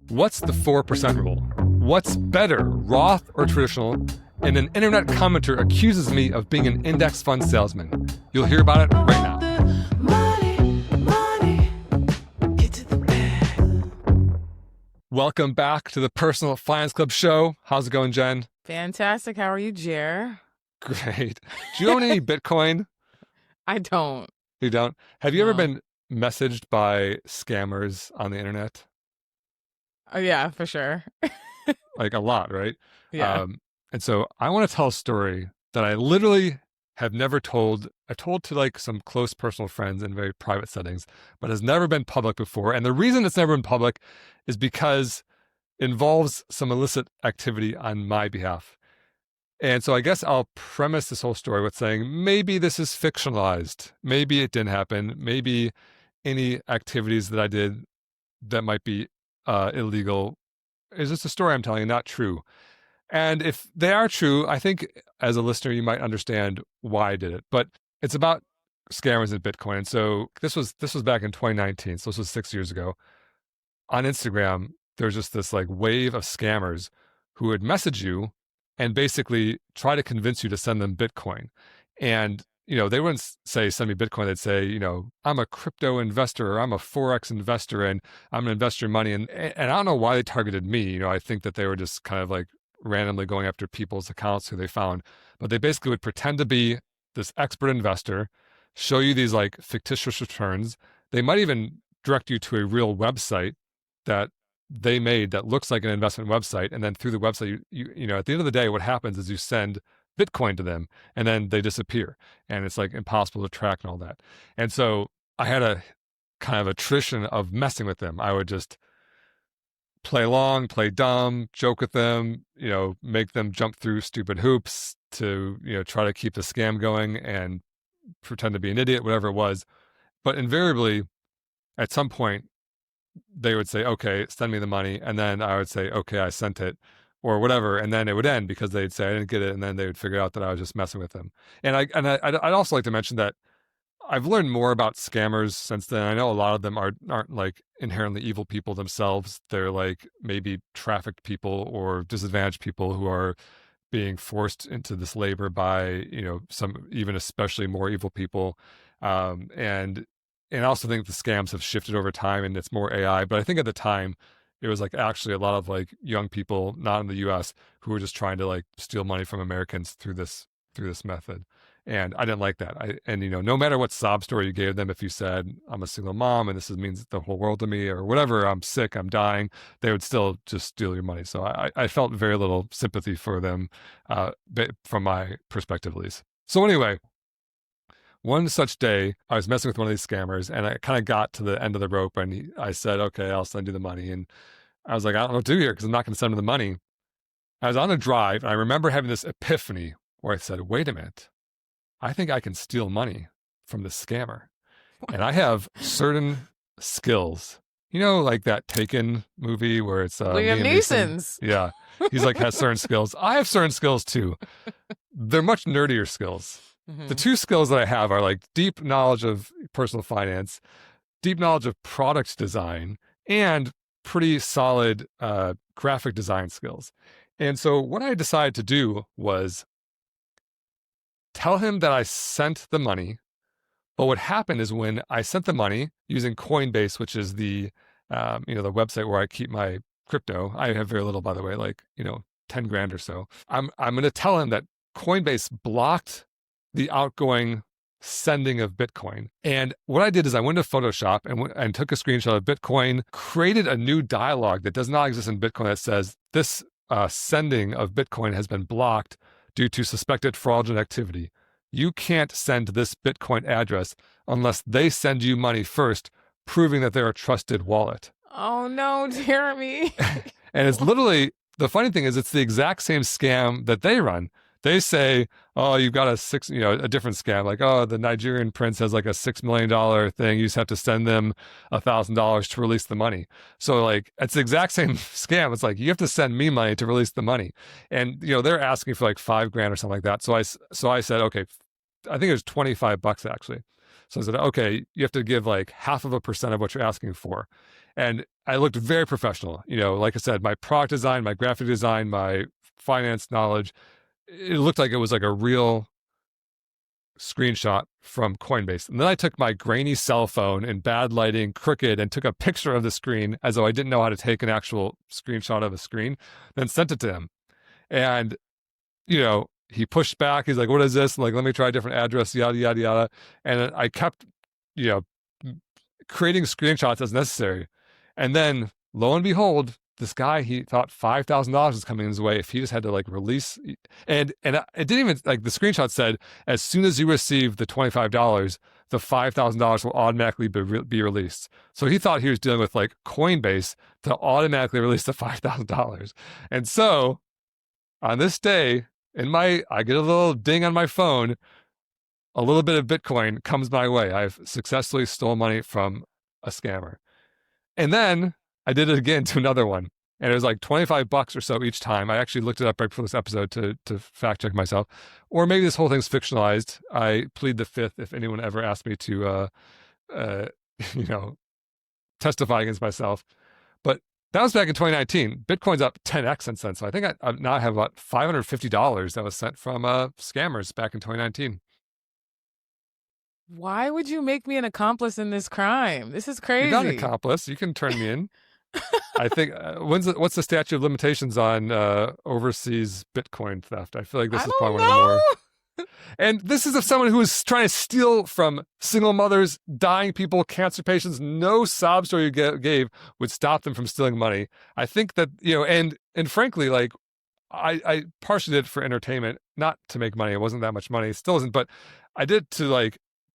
What's the 4% rule? What's better, Roth or traditional? And an internet commenter accuses me of being an index fund salesman. You'll hear about it right now. Welcome back to the Personal Finance Club show. How's it going, Jen? Fantastic. How are you, Jer? Great. Do you own any Bitcoin? I don't. You don't? Have you ever No. been messaged by scammers on the internet? Oh, yeah, for sure. Like a lot, right? Yeah. And so I want to tell a story that I literally have never told. I told to like some close personal friends in very private settings, but has never been public before. And the reason it's never been public is because it involves some illicit activity on my behalf. And so I guess I'll premise this whole story with saying maybe this is fictionalized. Maybe it didn't happen. Maybe any activities that I did that might be illegal is just a story I'm telling, not true. And if they are true, I think as a listener, you might understand why I did it. But it's about scammers and Bitcoin. And so this was back in 2019. So this was 6 years ago. On Instagram, there's just this like wave of scammers who would message you and basically try to convince you to send them Bitcoin. And, they wouldn't say, send me Bitcoin. They'd say, I'm a crypto investor or I'm a Forex investor and I'm going to invest your money. And I don't know why they targeted me. I think that they were just kind of like randomly going after people's accounts who they found. But they basically would pretend to be this expert investor, show you these like fictitious returns. They might even direct you to a real website that they made that looks like an investment website. And then through the website, you at the end of the day, what happens is you send Bitcoin to them and then they disappear. And it's like impossible to track and all that. And so I had a kind of a tradition of messing with them. I would just play along, play dumb, joke with them, make them jump through stupid hoops to, try to keep the scam going and pretend to be an idiot, whatever it was. But invariably, at some point, they would say, okay, send me the money. And then I would say, okay, I sent it or whatever. And then it would end because they'd say I didn't get it. And then they would figure out that I was just messing with them. And I'd also like to mention that I've learned more about scammers since then. I know a lot of them aren't like inherently evil people themselves. They're like maybe trafficked people or disadvantaged people who are being forced into this labor by, some even especially more evil people. And I also think the scams have shifted over time and it's more AI. But I think at the time, it was like actually a lot of like young people, not in the US, who were just trying to like steal money from Americans through this method. And I didn't like that. No matter what sob story you gave them, if you said, I'm a single mom and this means the whole world to me or whatever, I'm sick, I'm dying, they would still just steal your money. So I felt very little sympathy for them from my perspective, at least. So anyway, one such day, I was messing with one of these scammers and I kind of got to the end of the rope and I said, okay, I'll send you the money. And I was like, I don't know what to do here because I'm not going to send him the money. I was on a drive and I remember having this epiphany where I said, wait a minute, I think I can steal money from this scammer. And I have certain skills, like that Taken movie where it's Liam Neeson's. Yeah. He's like has certain skills. I have certain skills too. They're much nerdier skills. Mm-hmm. The two skills that I have are like deep knowledge of personal finance, deep knowledge of product design, and pretty solid graphic design skills. And so what I decided to do was tell him that I sent the money. But what happened is when I sent the money using Coinbase, which is the the website where I keep my crypto. I have very little, by the way, like 10 grand or so. I'm going to tell him that Coinbase blocked the outgoing sending of Bitcoin. And what I did is I went to Photoshop and took a screenshot of Bitcoin, created a new dialogue that does not exist in Bitcoin that says this sending of Bitcoin has been blocked due to suspected fraudulent activity. You can't send this Bitcoin address unless they send you money first, proving that they're a trusted wallet. Oh no, Jeremy. And it's literally, the funny thing is it's the exact same scam that they run. They say, oh, you've got a different scam. Like, oh, the Nigerian prince has like a $6 million thing. You just have to send them $1,000 to release the money. So like, it's the exact same scam. It's like, you have to send me money to release the money. And, they're asking for like $5 grand or something like that. So I said, okay, I think it was $25 actually. So I said, okay, you have to give like 0.5% of what you're asking for. And I looked very professional. Like I said, my product design, my graphic design, my finance knowledge, it looked like it was like a real screenshot from Coinbase. And then I took my grainy cell phone in bad lighting, crooked, and took a picture of the screen as though I didn't know how to take an actual screenshot of a screen, then sent it to him. And, he pushed back. He's like, what is this? I'm like, let me try a different address, yada, yada, yada. And I kept, creating screenshots as necessary. And then, lo and behold, this guy, he thought $5,000 was coming his way if he just had to release. And it didn't even, the screenshot said, as soon as you receive the $25, the $5,000 will automatically be released. So he thought he was dealing with Coinbase to automatically release the $5,000. And so on this day, I get a little ding on my phone, a little bit of Bitcoin comes my way. I've successfully stolen money from a scammer. And then I did it again to another one. And it was $25 or so each time. I actually looked it up right before this episode to fact check myself. Or maybe this whole thing's fictionalized. I plead the fifth if anyone ever asked me to, testify against myself. But that was back in 2019. Bitcoin's up 10x since then. So I think I now have about $550 that was sent from scammers back in 2019. Why would you make me an accomplice in this crime? This is crazy. You're not an accomplice. You can turn me in. I think, what's the statute of limitations on overseas Bitcoin theft? I feel like this is probably one of the more. And this is of someone who is trying to steal from single mothers, dying people, cancer patients. No sob story you gave would stop them from stealing money. I think that, and frankly, I partially did it for entertainment, not to make money. It wasn't that much money. It still isn't, but I did to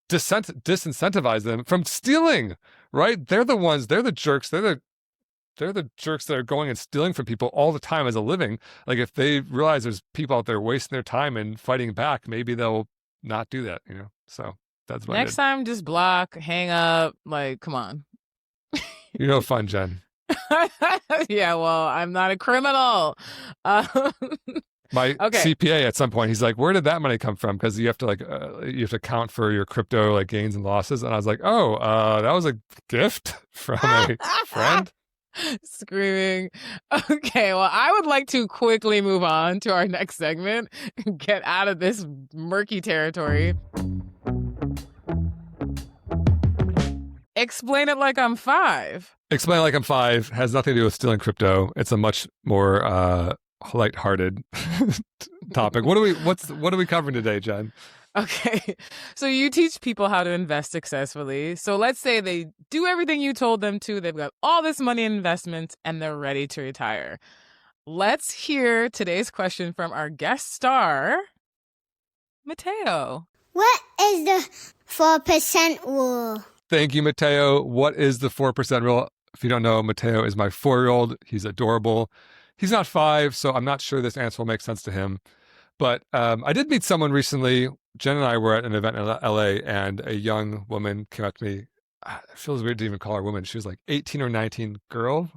disincentivize them from stealing, right? They're the jerks. They're the jerks that are going and stealing from people all the time as a living. If they realize there's people out there wasting their time and fighting back, maybe they'll not do that, So that's what next time, just block, hang up. Come on. You're no fun, Jen. Yeah, well, I'm not a criminal. My CPA at some point, he's like, "Where did that money come from?" Because you have to you have to account for your crypto gains and losses. And I was like, "Oh, that was a gift from a friend." Screaming. Okay, well, I would like to quickly move on to our next segment and get out of this murky territory. Explain it like I'm 5. Explain it like I'm 5 has nothing to do with stealing crypto. It's a much more lighthearted topic. What are we covering today, Jen? Okay, so you teach people how to invest successfully. So let's say they do everything you told them to. They've got all this money in investments and they're ready to retire. Let's hear today's question from our guest star, Mateo. What is the 4% rule? Thank you, Mateo. What is the 4% rule? If you don't know, Mateo is my 4-year-old. He's adorable. He's not 5, so I'm not sure this answer will make sense to him. But I did meet someone recently. Jen and I were at an event in LA, and a young woman came up to me. It feels weird to even call her a woman. She was 18 or 19 girl,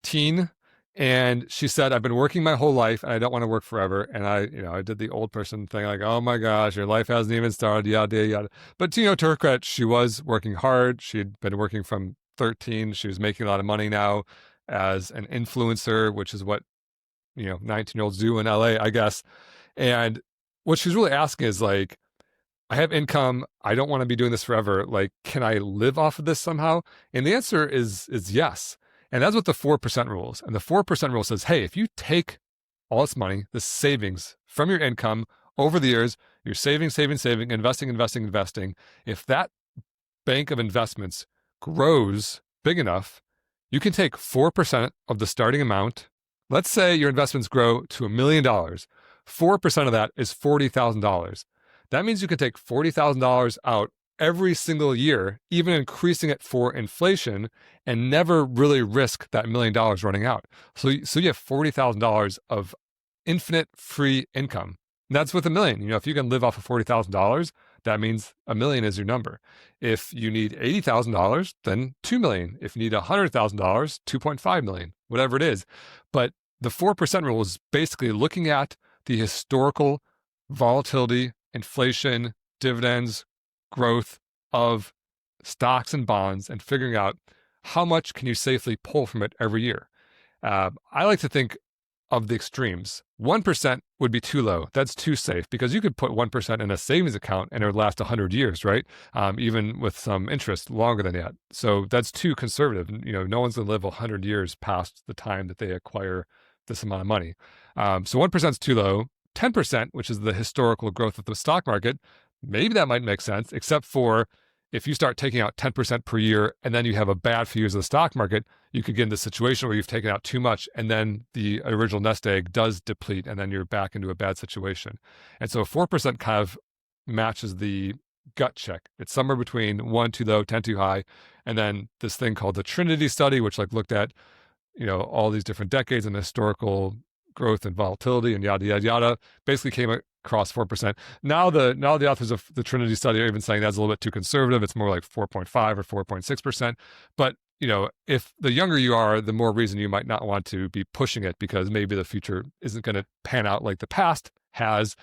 teen. And she said, I've been working my whole life and I don't want to work forever. And I did the old person thing, oh my gosh, your life hasn't even started, yada, yada. But, to her credit, she was working hard. She had been working from 13. She was making a lot of money now as an influencer, which is what, 19-year-olds do in LA, I guess. And what she's really asking is I have income. I don't want to be doing this forever. Can I live off of this somehow? And the answer is yes. And that's what the 4% rule is. And the 4% rule says, hey, if you take all this money, this savings from your income over the years, you're saving, investing. If that bank of investments grows big enough, you can take 4% of the starting amount. Let's say your investments grow to $1 million. 4% of that is $40,000. That means you can take $40,000 out every single year, even increasing it for inflation, and never really risk that $1 million running out. So you have $40,000 of infinite free income. And that's with $1 million. If you can live off of $40,000, that means $1 million is your number. If you need $80,000, then $2 million. If you need $100,000, $2.5 million, whatever it is. But the 4% rule is basically looking at the historical volatility, inflation, dividends, growth of stocks and bonds, and figuring out, how much can you safely pull from it every year? I like to think of the extremes. 1% would be too low. That's too safe because you could put 1% in a savings account and it would last 100 years, right? Even with some interest longer than that. So that's too conservative. No one's going to live 100 years past the time that they acquire this amount of money. So 1% is too low. 10%, which is the historical growth of the stock market, maybe that might make sense, except for if you start taking out 10% per year and then you have a bad few years of the stock market, you could get into a situation where you've taken out too much and then the original nest egg does deplete and then you're back into a bad situation. And so 4% kind of matches the gut check. It's somewhere between 1 too low, 10 too high. And then this thing called the Trinity study, which looked at, all these different decades and historical growth and volatility and yada, yada, yada, basically came across 4%. Now the authors of the Trinity study are even saying that's a little bit too conservative. It's more like 4.5 or 4.6%. But, if the younger you are, the more reason you might not want to be pushing it because maybe the future isn't going to pan out like the past has.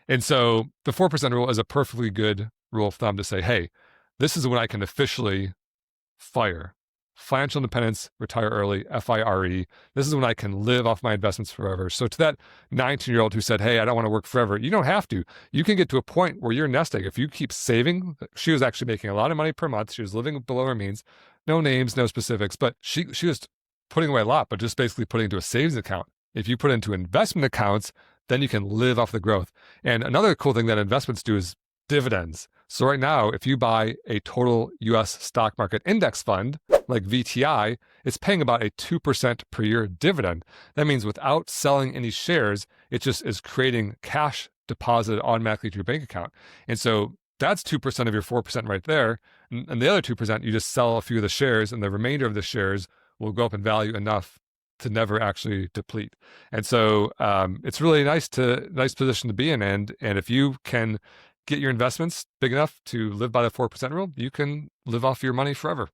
And so the 4% rule is a perfectly good rule of thumb to say, hey, this is when I can officially FIRE. Financial independence, retire early, FIRE. This is when I can live off my investments forever. So to that 19-year-old who said, hey, I don't want to work forever, you don't have to. You can get to a point where you're nest egg. If you keep saving, she was actually making a lot of money per month. She was living below her means. No names, no specifics, but she was putting away a lot, but just basically putting into a savings account. If you put into investment accounts, then you can live off the growth. And another cool thing that investments do is dividends. So right now, if you buy a total US stock market index fund like VTI, it's paying about a 2% per year dividend. That means without selling any shares, it just is creating cash deposited automatically to your bank account. And so that's 2% of your 4% right there. And the other 2%, you just sell a few of the shares and the remainder of the shares will go up in value enough to never actually deplete. And so it's really nice position to be in. And if you can get your investments big enough to live by the 4% rule, you can live off your money forever.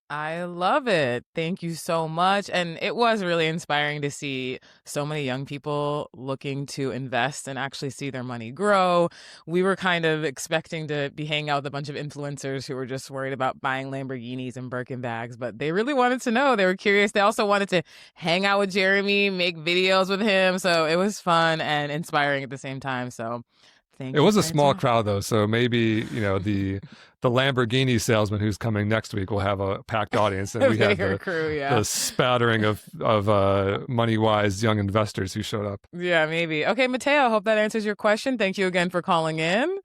I love it. Thank you so much. And it was really inspiring to see so many young people looking to invest and actually see their money grow. We were kind of expecting to be hanging out with a bunch of influencers who were just worried about buying Lamborghinis and Birkin bags, but they really wanted to know. They were curious. They also wanted to hang out with Jeremy, make videos with him. So it was fun and inspiring at the same time. So it was a small crowd though, so maybe the Lamborghini salesman who's coming next week will have a packed audience, and we had the spattering of money-wise young investors who showed up. Yeah, maybe. Okay, Mateo, I hope that answers your question. Thank you again for calling in.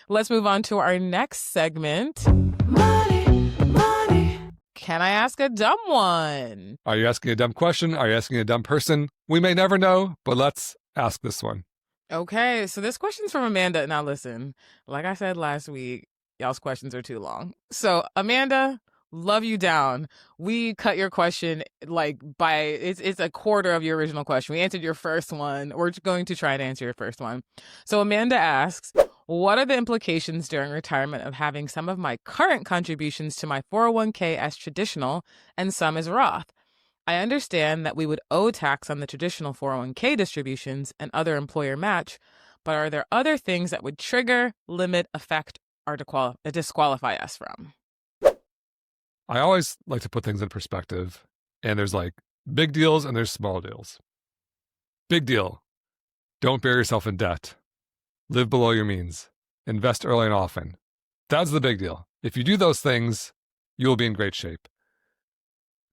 Let's move on to our next segment. Money. Can I ask a dumb one? Are you asking a dumb question? Are you asking a dumb person? We may never know, but let's ask this one. Okay, so this question's from Amanda. Now listen, like I said last week, y'all's questions are too long. So Amanda, love you down. We cut your question it's a quarter of your original question. We answered your first one. We're going to try to answer your first one. So Amanda asks, what are the implications during retirement of having some of my current contributions to my 401k as traditional and some as Roth? I understand that we would owe tax on the traditional 401k distributions and other employer match, but are there other things that would trigger, limit, affect, or disqualify us from? I always like to put things in perspective, and there's big deals and there's small deals. Big deal. Don't bury yourself in debt. Live below your means. Invest early and often. That's the big deal. If you do those things, you will be in great shape.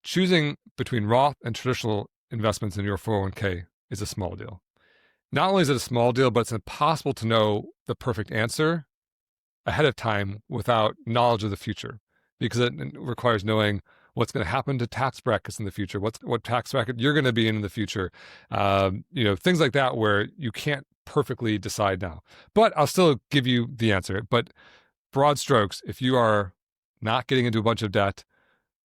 Choosing between Roth and traditional investments in your 401k is a small deal. Not only is it a small deal, but it's impossible to know the perfect answer ahead of time without knowledge of the future, because it requires knowing what's going to happen to tax brackets in the future, what tax bracket you're going to be in the future, things like that where you can't perfectly decide now. But I'll still give you the answer. But broad strokes, if you are not getting into a bunch of debt,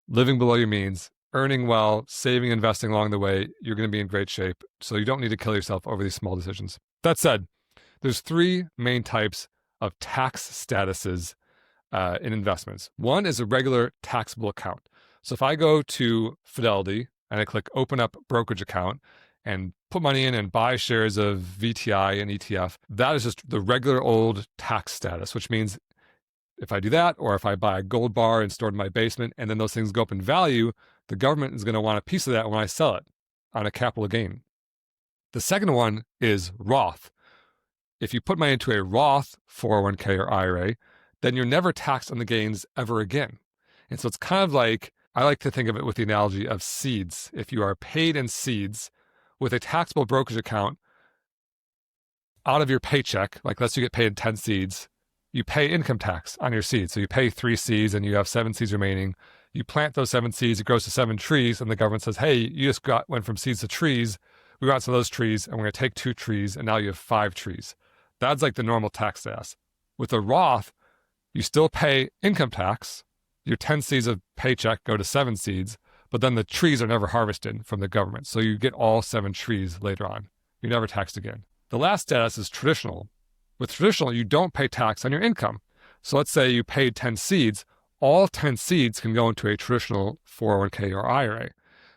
living below your means, earning well, saving, investing along the way, you're going to be in great shape. So you don't need to kill yourself over these small decisions. That said, there's three main types of tax statuses in investments. One is a regular taxable account. So if I go to Fidelity and I click open up brokerage account and put money in and buy shares of VTI and ETF, that is just the regular old tax status, which means if I do that, or if I buy a gold bar and store it in my basement, and then those things go up in value, the government is going to want a piece of that when I sell it on a capital gain. The second one is Roth. If you put money into a Roth 401k or IRA, then you're never taxed on the gains ever again. And so it's kind of like, I like to think of it with the analogy of seeds. If you are paid in seeds with a taxable brokerage account out of your paycheck, like let's say you get paid in 10 seeds, you pay income tax on your seeds. So you pay 3 seeds and you have 7 seeds remaining. You plant those 7 seeds, it grows to 7 trees, and the government says, hey, you just went from seeds to trees. We got some of those trees, and we're going to take 2 trees, and now you have 5 trees. That's like the normal tax status. With a Roth, you still pay income tax. Your 10 seeds of paycheck go to 7 seeds, but then the trees are never harvested from the government. So you get all 7 trees later on. You're never taxed again. The last status is traditional. With traditional, you don't pay tax on your income. So let's say you paid 10 seeds. All 10 seeds can go into a traditional 401k or IRA.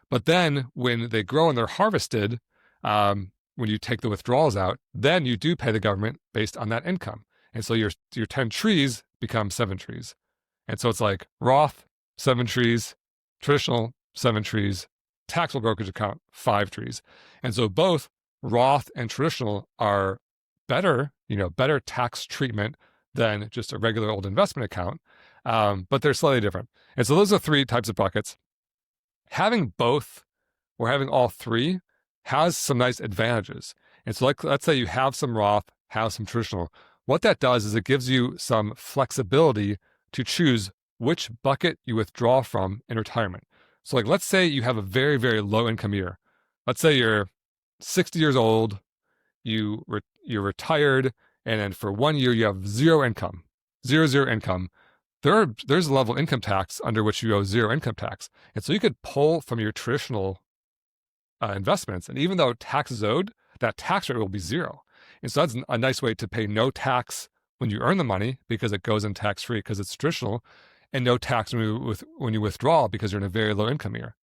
But then when they grow and they're harvested, when you take the withdrawals out, then you do pay the government based on that income. And so your 10 trees become 7 trees. And so it's like Roth, 7 trees, traditional, 7 trees, taxable brokerage account, 5 trees. And so both Roth and traditional are better tax treatment than just a regular old investment account, but they're slightly different. And so those are 3 types of buckets. Having both or having all 3 has some nice advantages. And so let's say you have some Roth, have some traditional. What that does is it gives you some flexibility to choose which bucket you withdraw from in retirement. So like, let's say you have a very, very low income year. Let's say you're 60 years old, you're retired, and then for 1 year you have zero income. There's a level of income tax under which you owe zero income tax. And so you could pull from your traditional investments, and even though tax is owed, that tax rate will be 0. And so that's a nice way to pay no tax when you earn the money because it goes in tax-free because it's traditional, and no tax when you withdraw because you're in a very low income year.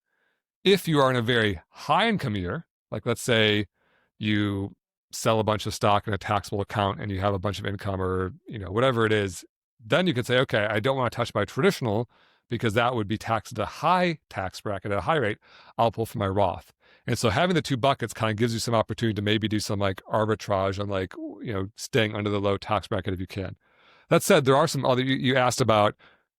If you are in a very high income year, like let's say you sell a bunch of stock in a taxable account and you have a bunch of income or whatever it is, then you could say, okay, I don't want to touch my traditional because that would be taxed at a high tax bracket at a high rate. I'll pull from my Roth. And so having the 2 buckets kind of gives you some opportunity to maybe do some like arbitrage on staying under the low tax bracket if you can. That said, there are some other, you asked about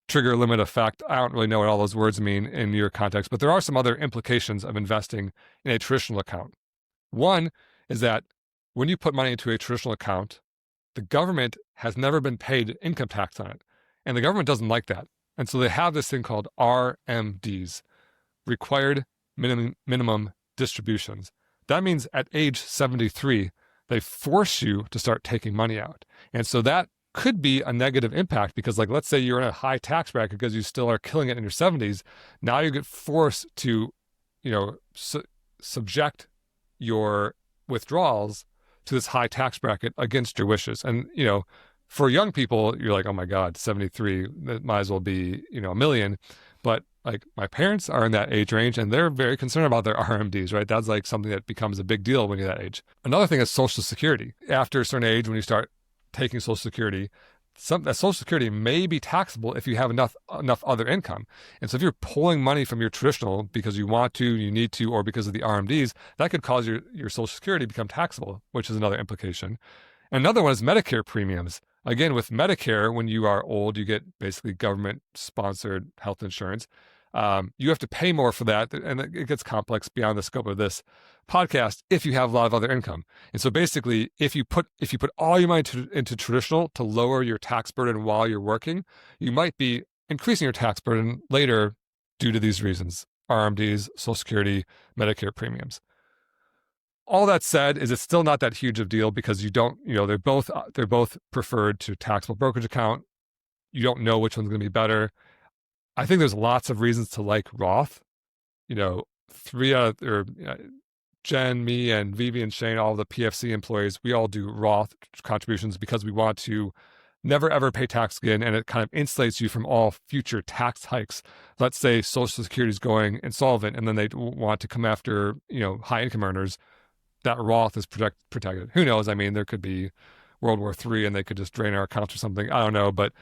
trigger limit effect. I don't really know what all those words mean in your context, but there are some other implications of investing in a traditional account. One is that when you put money into a traditional account, the government has never been paid income tax on it. And the government doesn't like that. And so they have this thing called RMDs, required minimum distributions. That means at age 73, they force you to start taking money out. And so that could be a negative impact because let's say you're in a high tax bracket because you still are killing it in your 70s. Now you get forced to, subject your withdrawals to this high tax bracket against your wishes. And, for young people, you're like, oh my God, 73, that might as well be, $1 million. But my parents are in that age range and they're very concerned about their RMDs, right? That's something that becomes a big deal when you're that age. Another thing is Social Security. After a certain age, when you start taking Social Security, that Social Security may be taxable if you have enough other income. And so if you're pulling money from your traditional because you want to, you need to, or because of the RMDs, that could cause your Social Security to become taxable, which is another implication. And another one is Medicare premiums. Again, with Medicare, when you are old, you get basically government-sponsored health insurance. You have to pay more for that, and it gets complex beyond the scope of this podcast if you have a lot of other income. And so basically, if you put all your money into traditional to lower your tax burden while you're working, you might be increasing your tax burden later due to these reasons: RMDs, Social Security, Medicare premiums. All that said, is it's still not that huge of a deal because you don't, they're both preferred to taxable brokerage account. You don't know which one's going to be better. I think there's lots of reasons to like Roth. Jen, me, and Vivi and Shane, all the PFC employees, we all do Roth contributions because we want to never ever pay tax again, and it kind of insulates you from all future tax hikes. Let's say Social Security is going insolvent, and then they want to come after high income earners. That Roth is protected. Who knows? I mean, there could be World War III, and they could just drain our accounts or something. I don't know, but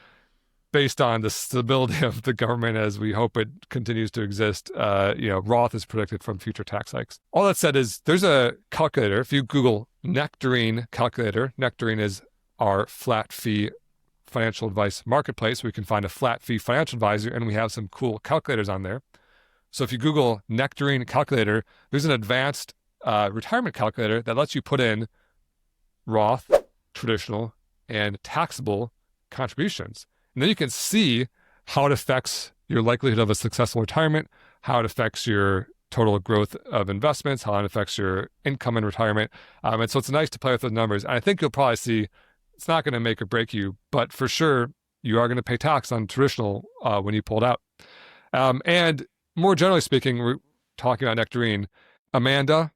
based on the stability of the government as we hope it continues to exist, Roth is predicted from future tax hikes. All that said is there's a calculator. If you Google Nectarine calculator, Nectarine is our flat fee financial advice marketplace. We can find a flat fee financial advisor, and we have some cool calculators on there. So if you Google Nectarine calculator, there's an advanced retirement calculator that lets you put in Roth, traditional, and taxable contributions. And then you can see how it affects your likelihood of a successful retirement, how it affects your total growth of investments, how it affects your income in retirement. And so it's nice to play with those numbers. And I think you'll probably see it's not going to make or break you, but for sure, you are going to pay tax on traditional when you pull it out. And more generally speaking, we're talking about Nectarine. Amanda,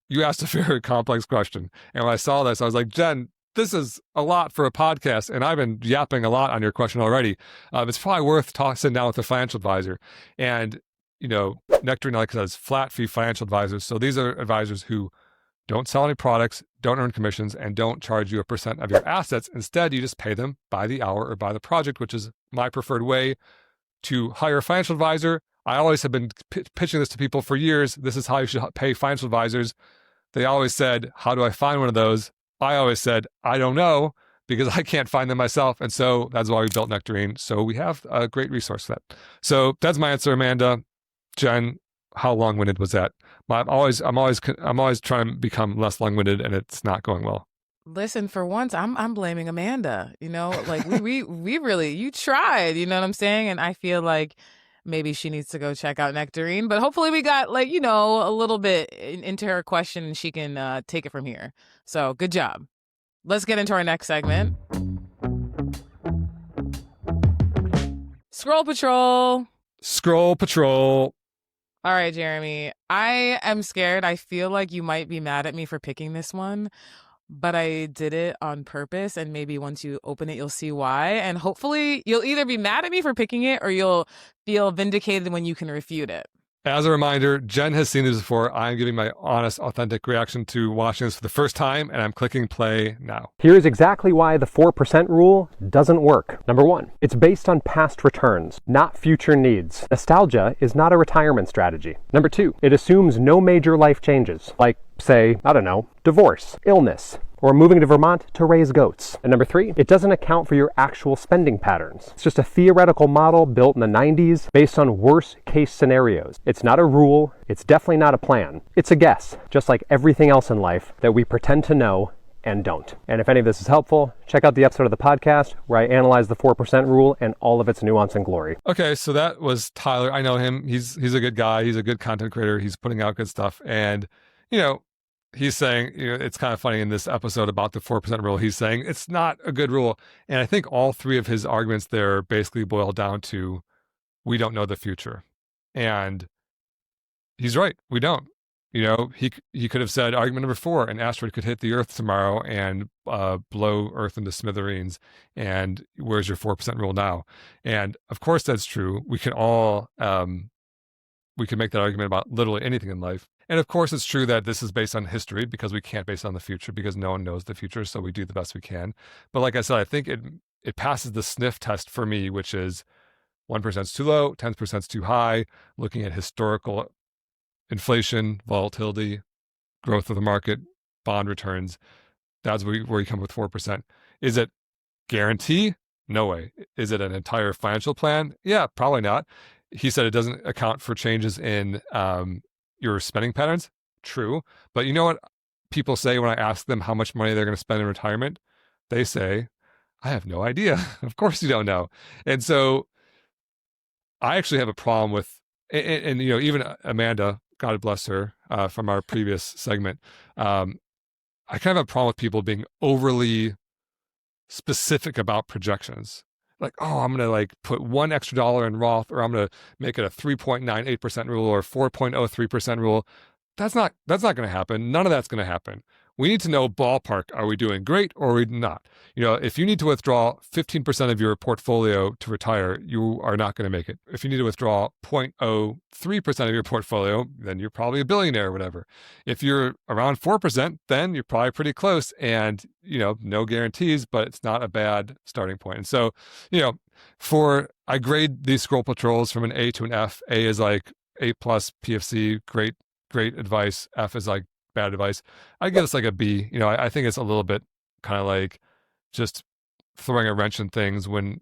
you asked a very complex question. And when I saw this, I was like, Jen, this is a lot for a podcast, and I've been yapping a lot on your question already. It's probably worth sitting down with a financial advisor. And, Nectarine, like I said, is flat fee financial advisors. So these are advisors who don't sell any products, don't earn commissions, and don't charge you a percent of your assets. Instead, you just pay them by the hour or by the project, which is my preferred way to hire a financial advisor. I always have been pitching this to people for years. This is how you should pay financial advisors. They always said, how do I find one of those? I always said, I don't know, because I can't find them myself. And so that's why we built Nectarine. So we have a great resource for that. So that's my answer, Amanda. Jen, how long-winded was that? I'm always trying to become less long-winded, and it's not going well. Listen, for once, I'm blaming Amanda. Like we really, you tried. You know what I'm saying? And I feel like maybe she needs to go check out Nectarine. But hopefully, we got a little bit into her question, and she can take it from here. So good job. Let's get into our next segment. Scroll Patrol. Scroll Patrol. All right, Jeremy, I am scared. I feel like you might be mad at me for picking this one, but I did it on purpose. And maybe once you open it, you'll see why. And hopefully you'll either be mad at me for picking it or you'll feel vindicated when you can refute it. As a reminder, Jen has seen this before. I'm giving my honest, authentic reaction to watching this for the first time, and I'm clicking play now. Here's exactly why the 4% rule doesn't work. Number one, it's based on past returns, not future needs. Nostalgia is not a retirement strategy. Number two, it assumes no major life changes, like, say, divorce, illness, or moving to Vermont to raise goats. And number three, it doesn't account for your actual spending patterns. It's just a theoretical model built in the 90s based on worst case scenarios. It's not a rule. It's definitely not a plan. It's a guess, just like everything else in life that we pretend to know and don't. And if any of this is helpful, check out the episode of the podcast where I analyze the 4% rule and all of its nuance and glory. Okay, so that was Tyler. I know him. He's a good guy. He's a good content creator. He's putting out good stuff. And, he's saying, it's kind of funny in this episode about the 4% rule, he's saying it's not a good rule. And I think all three of his arguments there basically boil down to, we don't know the future. And he's right. We don't. He could have said argument number 4, an asteroid could hit the Earth tomorrow and blow Earth into smithereens. And where's your 4% rule now? And of course that's true. We can all, we can make that argument about literally anything in life. And of course, it's true that this is based on history because we can't base it on the future because no one knows the future. So we do the best we can. But like I said, I think it passes the sniff test for me, which is 1% is too low, 10% is too high, looking at historical inflation, volatility, growth of the market, bond returns. That's where you come up with 4%. Is it guarantee? No way. Is it an entire financial plan? Yeah, probably not. He said it doesn't account for changes in your spending patterns. True. But you know what people say when I ask them how much money they're going to spend in retirement? They say, I have no idea. Of course you don't know. And so I actually have a problem with, and even Amanda, God bless her, from our previous segment, I kind of have a problem with people being overly specific about projections. Like, oh, I'm going to put $1 extra in Roth, or I'm going to make it a 3.98% rule or 4.03% rule. That's not going to happen. None of that's going to happen. we need to know ballpark. Are we doing great or are we not? If you need to withdraw 15% of your portfolio to retire, you are not going to make it. If you need to withdraw 0.03% of your portfolio, then you're probably a billionaire or whatever. If you're around 4%, then you're probably pretty close, and, no guarantees, but it's not a bad starting point. And so, I grade these scroll patrols from an A to an F. A is like A plus PFC, great advice. F is like bad advice. I give this like a B. I think it's a little bit kind of like just throwing a wrench in things when,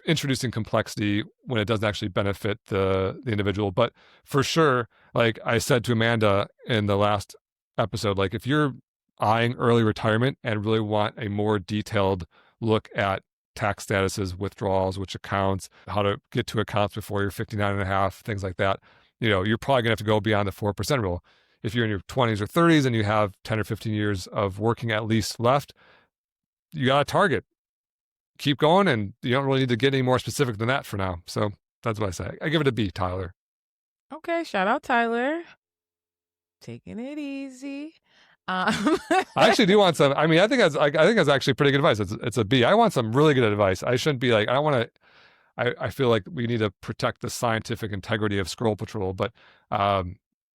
introducing complexity when it doesn't actually benefit the individual. But for sure, like I said to Amanda in the last episode, like if you're eyeing early retirement and really want a more detailed look at tax statuses, withdrawals, which accounts, how to get to accounts before you're 59 and a half, things like that, you're probably gonna have to go beyond the 4% rule. If you're in your 20s or 30s and you have 10 or 15 years of working at least left, you got a target. Keep going, and you don't really need to get any more specific than that for now. So that's what I say. I give it a B, Tyler. Okay, shout out Tyler. Taking it easy. I actually do want some. I mean, I think that's actually pretty good advice. It's a B. I want some really good advice. I shouldn't be like, I don't want to. I feel like we need to protect the scientific integrity of Scroll Patrol. But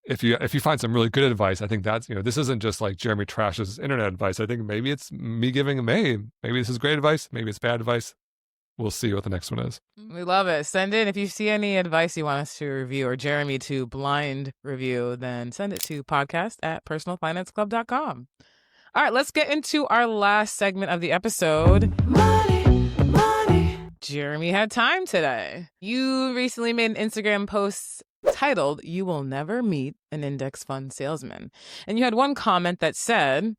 if you find some really good advice, I think that's, this isn't just like Jeremy Trash's internet advice. I think maybe it's me giving him A. Maybe this is great advice. Maybe it's bad advice. We'll see what the next one is. We love it. Send in if you see any advice you want us to review or Jeremy to blind review, then send it to podcast@personalfinanceclub.com. All right, let's get into our last segment of the episode. Money. Jeremy had time today. You recently made an Instagram post titled, "You Will Never Meet an Index Fund Salesman." And you had one comment that said,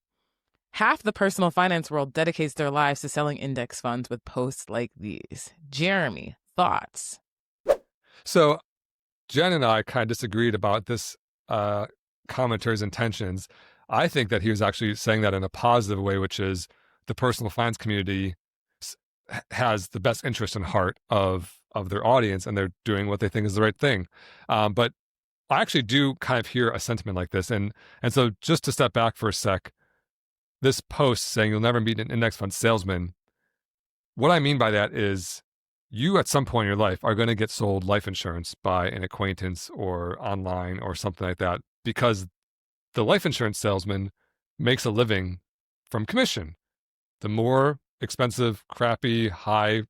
"Half the personal finance world dedicates their lives to selling index funds with posts like these." Jeremy, thoughts? So Jen and I kind of disagreed about this commentator's intentions. I think that he was actually saying that in a positive way, which is the personal finance community has the best interest in heart of their audience, and they're doing what they think is the right thing. But I actually do kind of hear a sentiment like this. And so just to step back for a sec, this post saying you'll never meet an index fund salesman, what I mean by that is you at some point in your life are going to get sold life insurance by an acquaintance or online or something like that, because the life insurance salesman makes a living from commission. The more expensive, crappy, high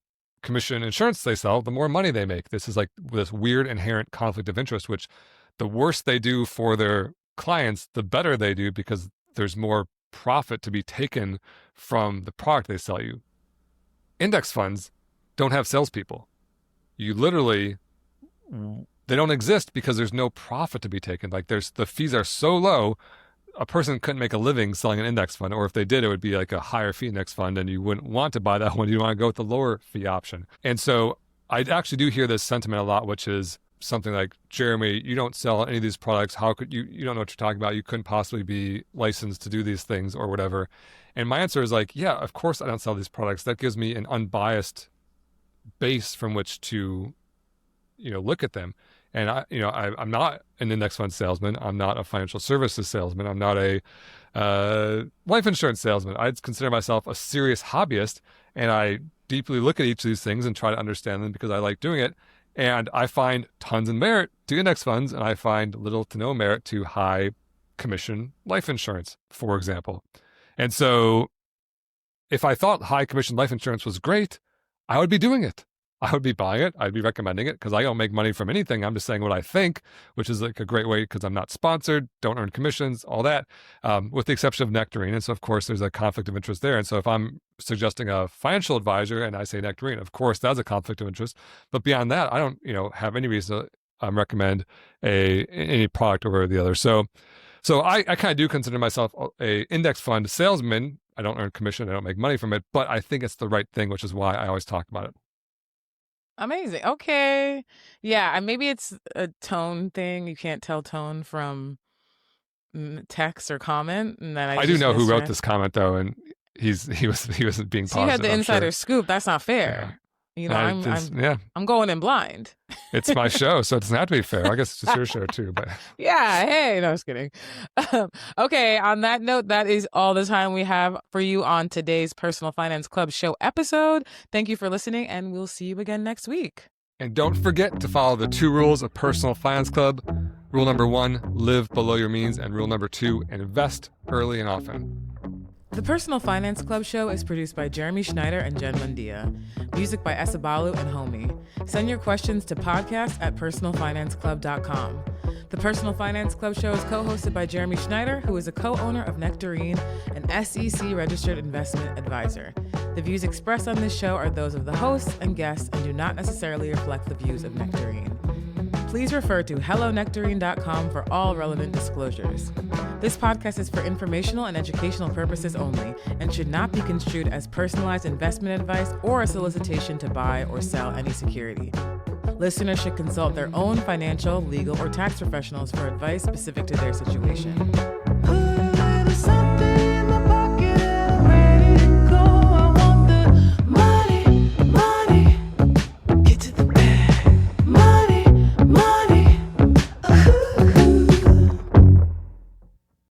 commission insurance they sell, the more money they make. This is like this weird inherent conflict of interest, which the worse they do for their clients, the better they do, because there's more profit to be taken from the product they sell you. Index funds don't have salespeople. You literally, they don't exist because there's no profit to be taken. Like the fees are so low, a person couldn't make a living selling an index fund, or if they did, it would be like a higher fee index fund, and you wouldn't want to buy that one. You want to go with the lower fee option. And so I actually do hear this sentiment a lot, which is something like, "Jeremy, you don't sell any of these products. How could you don't know what you're talking about. You couldn't possibly be licensed to do these things," or whatever. And my answer is like, yeah, of course I don't sell these products. That gives me an unbiased base from which to, look at them. And I'm not an index fund salesman. I'm not a financial services salesman. I'm not a life insurance salesman. I consider myself a serious hobbyist, and I deeply look at each of these things and try to understand them because I like doing it. And I find tons of merit to index funds, and I find little to no merit to high commission life insurance, for example. And so if I thought high commission life insurance was great, I would be doing it. I would be buying it. I'd be recommending it because I don't make money from anything. I'm just saying what I think, which is like a great way because I'm not sponsored, don't earn commissions, all that, with the exception of Nectarine. And so, of course, there's a conflict of interest there. And so if I'm suggesting a financial advisor and I say Nectarine, of course, that's a conflict of interest. But beyond that, I don't, have any reason to recommend any product over the other. So I kind of do consider myself a index fund salesman. I don't earn commission. I don't make money from it, but I think it's the right thing, which is why I always talk about it. Amazing. Okay. Yeah, maybe it's a tone thing. You can't tell tone from text or comment. And then I do know who wrote this comment though, and he wasn't being positive. So you had the insider scoop. That's not fair. You know, Yeah, I'm going in blind. it's my show, so it doesn't have to be fair. I guess it's just your show too. But Yeah, hey, no, I was kidding. Okay, on that note, that is all the time we have for you on today's Personal Finance Club show episode. Thank you for listening, and we'll see you again next week. And don't forget to follow the 2 rules of Personal Finance Club. Rule number 1, live below your means. And rule number 2, invest early and often. The Personal Finance Club show is produced by Jeremy Schneider and Jen Mundia. Music by Esabalu and Homie. Send your questions to podcast@personalfinanceclub.com. The Personal Finance Club show is co-hosted by Jeremy Schneider, who is a co-owner of Nectarine, an SEC-registered investment advisor. The views expressed on this show are those of the hosts and guests and do not necessarily reflect the views of Nectarine. Please refer to hellonectarine.com for all relevant disclosures. This podcast is for informational and educational purposes only and should not be construed as personalized investment advice or a solicitation to buy or sell any security. Listeners should consult their own financial, legal, or tax professionals for advice specific to their situation.